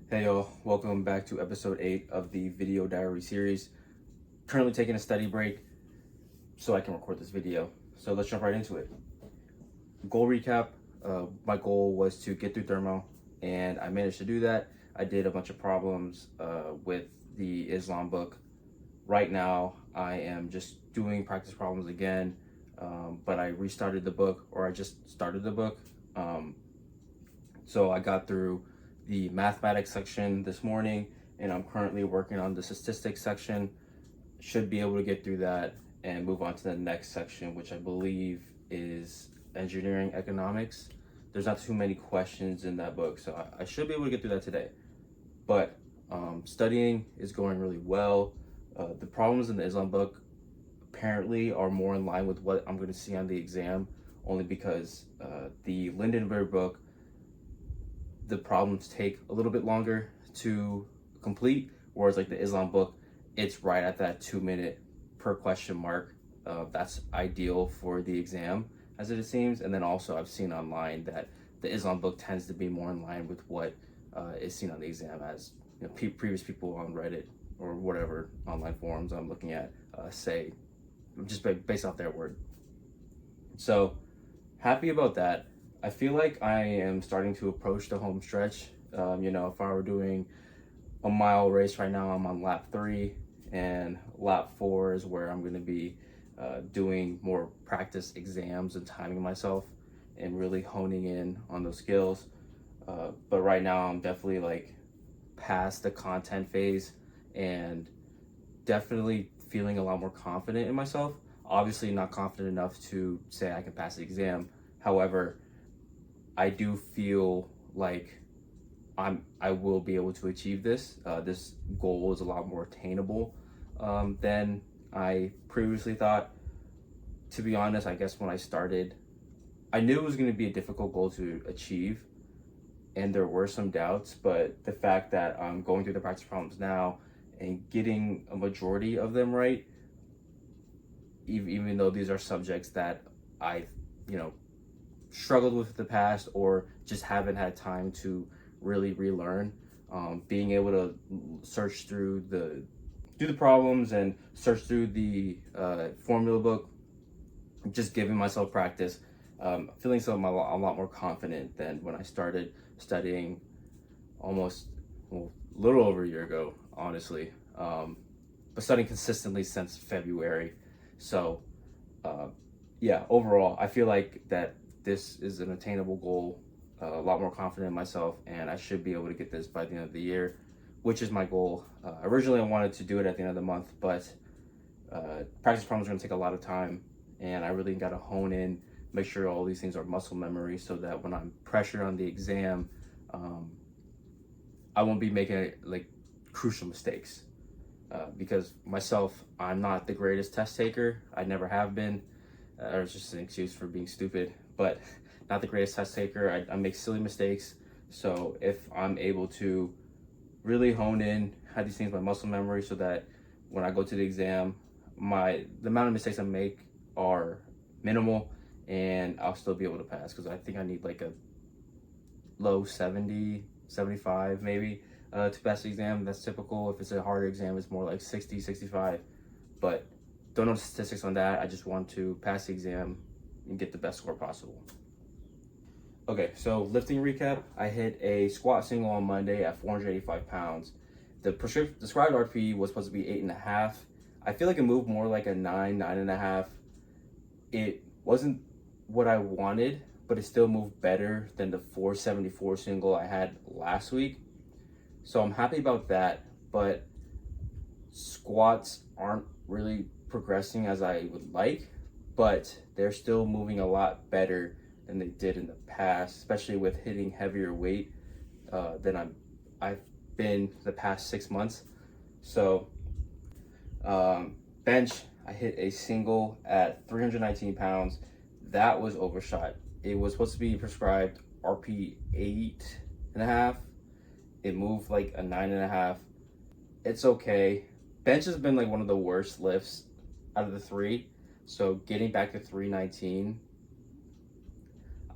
Hey y'all, welcome back to episode 8 of the video diary series. Currently taking a study break so I can record this video. So let's jump right into it. Goal recap. My goal was to get through thermo and I managed to do that. I did a bunch of problems with the Islam book. Right now I am just doing practice problems again, but I restarted the book, or I just started the book. So I got through the mathematics section this morning and I'm currently working on the statistics section. Should be able to get through that and move on to the next section, which I believe is engineering economics. There's not too many questions in that book, so I should be able to get through that today. But studying is going really well. The problems in the Islam book apparently are more in line with what I'm going to see on the exam, only because the Lindenberg book, the problems take a little bit longer to complete, whereas like the Islam book, it's right at that 2 minute per question mark. That's ideal for the exam, as it seems. And then also I've seen online that the Islam book tends to be more in line with what is seen on the exam, as previous people on Reddit or whatever online forums I'm looking at say, just based off their word. So happy about that. I feel like I am starting to approach the home stretch. If I were doing a mile race right now, I'm on lap 3, and lap 4 is where I'm going to be doing more practice exams and timing myself and really honing in on those skills. But right now I'm definitely like past the content phase and definitely feeling a lot more confident in myself. Obviously not confident enough to say I can pass the exam. However, I do feel like I will be able to achieve this. This goal is a lot more attainable than I previously thought. To be honest, I guess when I started, I knew it was going to be a difficult goal to achieve, and there were some doubts, but the fact that I'm going through the practice problems now and getting a majority of them right, even though these are subjects that I've, struggled with in the past or just haven't had time to really relearn, being able to search through do the problems and search through the formula book, just giving myself practice, feeling a lot more confident than when I started studying almost a little over a year ago, honestly. But studying consistently since February. So yeah, overall I feel like that this is an attainable goal, a lot more confident in myself, and I should be able to get this by the end of the year, which is my goal. Originally I wanted to do it at the end of the month, but practice problems are going to take a lot of time, and I really got to hone in, make sure all these things are muscle memory, so that when I'm pressured on the exam, I won't be making like crucial mistakes. Because myself, I'm not the greatest test taker. I never have been. It's just an excuse for being stupid, but not the greatest test taker. I make silly mistakes. So if I'm able to really hone in, have these things by muscle memory, so that when I go to the exam, the amount of mistakes I make are minimal, and I'll still be able to pass. Because I think I need like a low 70, 75 maybe to pass the exam. That's typical. If it's a harder exam, it's more like 60, 65. But don't know the statistics on that. I just want to pass the exam and get the best score possible. Okay, so lifting recap. I hit a squat single on Monday at 485 pounds. The prescribed RPE was supposed to be 8.5. I feel like it moved more like a 9.5. It wasn't what I wanted, but it still moved better than the 474 single I had last week. So I'm happy about that, but squats aren't really progressing as I would like, but they're still moving a lot better than they did in the past, especially with hitting heavier weight than I've been the past 6 months. So bench, I hit a single at 319 pounds. That was overshot. It was supposed to be prescribed RP 8.5. It moved like a 9.5. It's okay. Bench has been like one of the worst lifts out of the 3. So getting back to 319,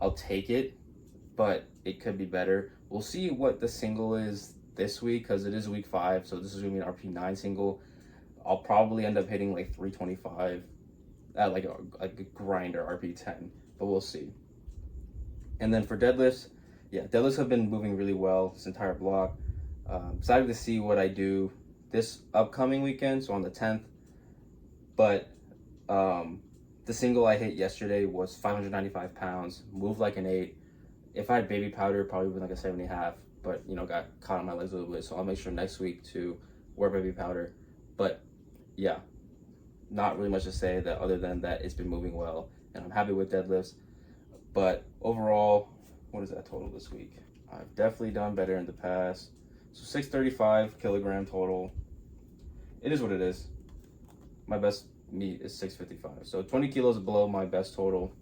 I'll take it, but it could be better. We'll see what the single is this week because it is week 5, so this is gonna be an RP9 single. I'll probably end up hitting like 325 at like a grinder RP10, but we'll see. And then for deadlifts, yeah, deadlifts have been moving really well this entire block. Excited to see what I do this upcoming weekend, so on the 10th. But the single I hit yesterday was 595 pounds, moved like an 8. If I had baby powder, probably would like a 7.5, but you know, got caught on my legs a little bit, so I'll make sure next week to wear baby powder. But yeah, not really much to say that other than that it's been moving well, and I'm happy with deadlifts. But overall, what is that total this week? I've definitely done better in the past. So 635 kilogram total. It is what it is. My best meet is 655. So 20 kilos below my best total.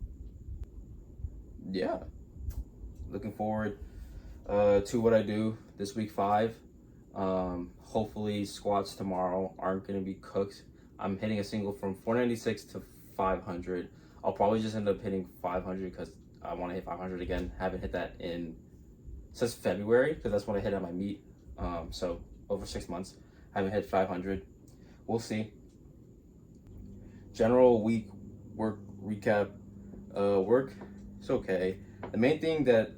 Yeah. Looking forward to what I do this week 5. Hopefully squats tomorrow aren't going to be cooked. I'm hitting a single from 496 to 500. I'll probably just end up hitting 500 because I want to hit 500 again. Haven't hit that since February because that's when I hit at my meet. So over 6 months, haven't hit 500. We'll see. General week work recap. Work, it's okay. The main thing that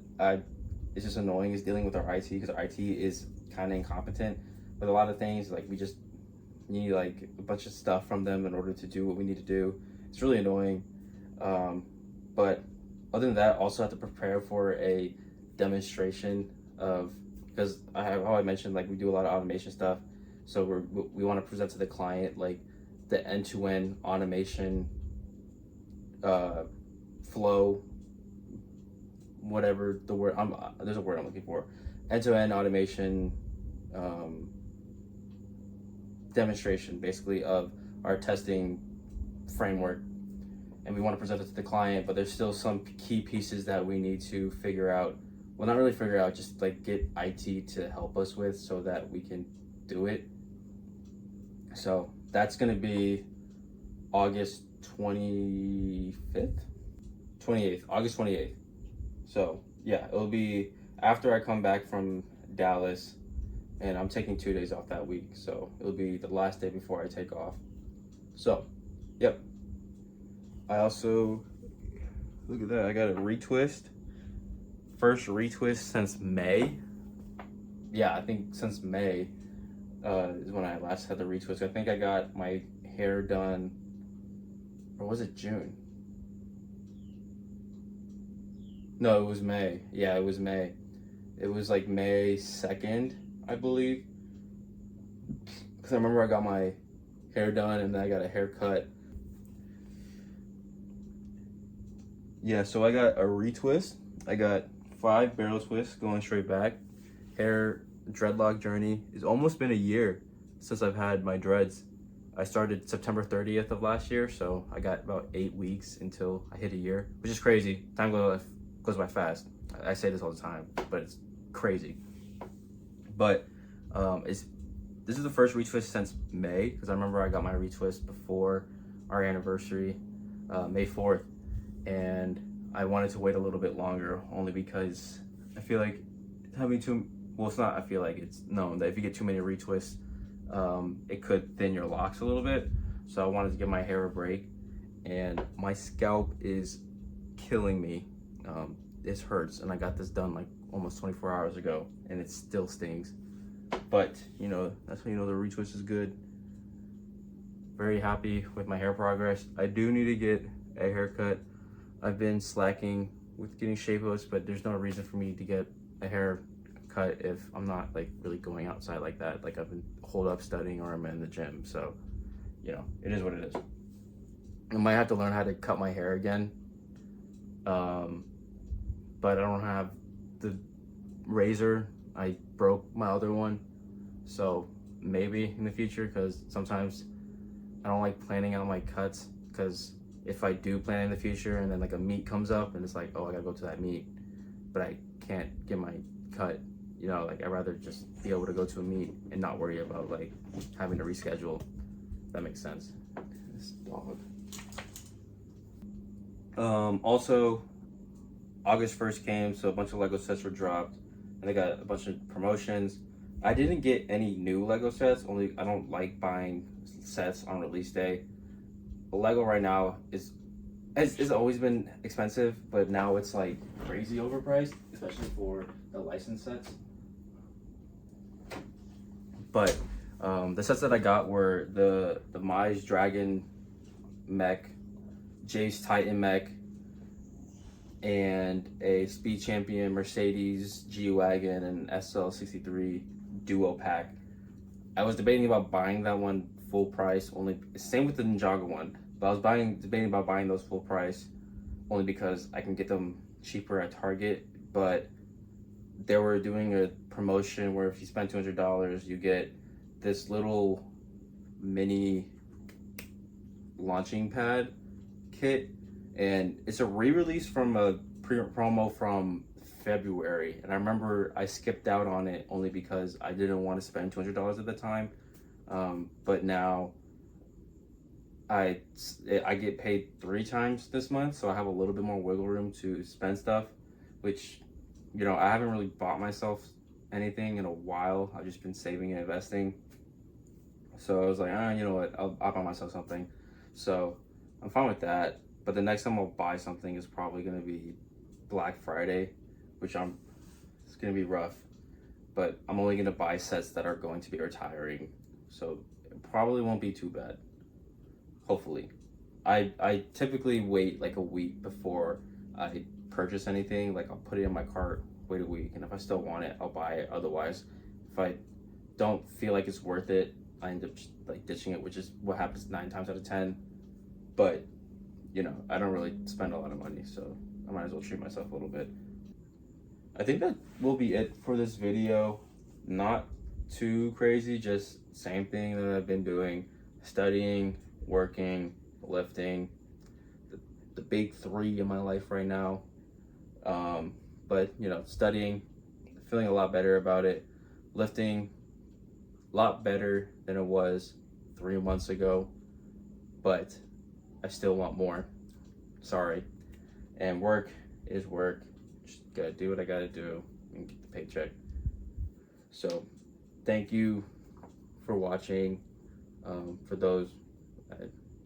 is just annoying is dealing with our IT because our IT is kind of incompetent with a lot of things. Like we just need like a bunch of stuff from them in order to do what we need to do. It's really annoying. But other than that, also have to prepare for a demonstration of, because how I mentioned, like we do a lot of automation stuff. So we want to present to the client like the end-to-end automation flow, whatever the word, there's a word I'm looking for, end-to-end automation demonstration basically of our testing framework. And we want to present it to the client, but there's still some key pieces that we need to figure out. Well, not really figure out, just like get IT to help us with so that we can do it. So that's going to be August 28th. August 28th. So yeah, it'll be after I come back from Dallas, and I'm taking 2 days off that week. So it'll be the last day before I take off. So, yep. I also, look at that, I got a retwist. First retwist since May. Yeah, I think since May is when I last had the retwist. I think I got my hair done, or was it June? No, it was May. Yeah, it was May. It was like May 2nd, I believe. Because I remember I got my hair done and then I got a haircut. Yeah, so I got a retwist. I got 5 barrel twists going straight back. Hair dreadlock journey. It's almost been a year since I've had my dreads. I started September 30th of last year, so I got about 8 weeks until I hit a year, which is crazy. Time goes by fast. I say this all the time, but it's crazy. But this is the first retwist since May, because I remember I got my retwist before our anniversary, May 4th. And I wanted to wait a little bit longer only because I feel like it's not, I feel like it's known that if you get too many retwists, it could thin your locks a little bit. So I wanted to give my hair a break, and my scalp is killing me. This hurts, and I got this done like almost 24 hours ago and it still stings. But you know, that's when you know the retwist is good. Very happy with my hair progress. I do need to get a haircut. I've been slacking with getting shape-ups, but there's no reason for me to get a haircut if I'm not like really going outside like that. Like I've been holed up studying or I'm in the gym. So, you know, it is what it is. I might have to learn how to cut my hair again. But I don't have the razor. I broke my other one. So maybe in the future, because sometimes I don't like planning out my cuts, because if I do plan in the future and then like a meet comes up and it's like, oh, I gotta go to that meet, but I can't get my cut, you know, like I'd rather just be able to go to a meet and not worry about like having to reschedule. That makes sense. This dog. Also, August 1st came, so a bunch of Lego sets were dropped, and I got a bunch of promotions. I didn't get any new Lego sets. Only I don't like buying sets on release day. Lego right now it's always been expensive, but now it's like crazy overpriced, especially for the licensed sets. But the sets that I got were the Mize Dragon mech, Jace Titan mech, and a Speed Champion Mercedes G-Wagon and SL63 duo pack. I was debating about buying that one full price, only same with the Ninjago one, but I was debating about buying those full price only because I can get them cheaper at Target. But they were doing a promotion where if you spend $200, you get this little mini launching pad kit, and it's a re-release from a promo from February. And I remember I skipped out on it only because I didn't want to spend $200 at the time. But now I get paid 3 times this month, so I have a little bit more wiggle room to spend stuff, which, you know, I haven't really bought myself anything in a while. I've just been saving and investing. So I was like, you know what, I'll buy myself something. So I'm fine with that. But the next time I'll buy something is probably gonna be Black Friday, which it's gonna be rough. But I'm only gonna buy sets that are going to be retiring, so it probably won't be too bad. Hopefully. I typically wait like a week before I purchase anything. Like I'll put it in my cart, wait a week, and if I still want it, I'll buy it. Otherwise, if I don't feel like it's worth it, I end up just like ditching it, which is what happens 9 times out of 10. But you know, I don't really spend a lot of money, so I might as well treat myself a little bit. I think that will be it for this video. Not too crazy, just same thing that I've been doing: studying, working, lifting, the big 3 in my life right now. But you know, studying, feeling a lot better about it. Lifting, a lot better than it was 3 months ago, but I still want more. Sorry. And work is work. Just gotta do what I gotta do and get the paycheck. So thank you for watching. For those,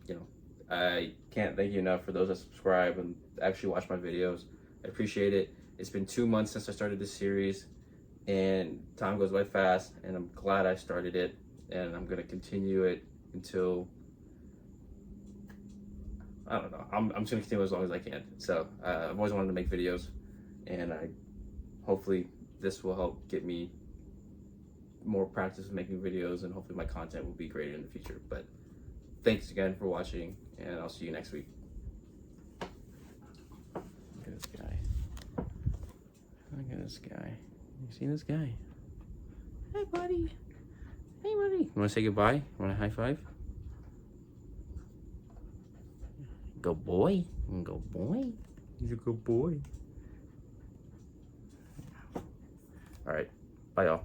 you know, I can't thank you enough for those that subscribe and actually watch my videos. I appreciate it. It's been 2 months since I started this series, and time goes by fast, and I'm glad I started it, and I'm gonna continue it until, I don't know. I'm just gonna continue as long as I can. So I've always wanted to make videos, and hopefully this will help get me more practice with making videos, and hopefully my content will be greater in the future. But thanks again for watching, and I'll see you next week. Look at this guy. Look at this guy. You seen this guy? Hey, buddy. Hey, buddy. You want to say goodbye? You want a high five? Good boy. Good boy. He's a good boy. All right. Bye, y'all.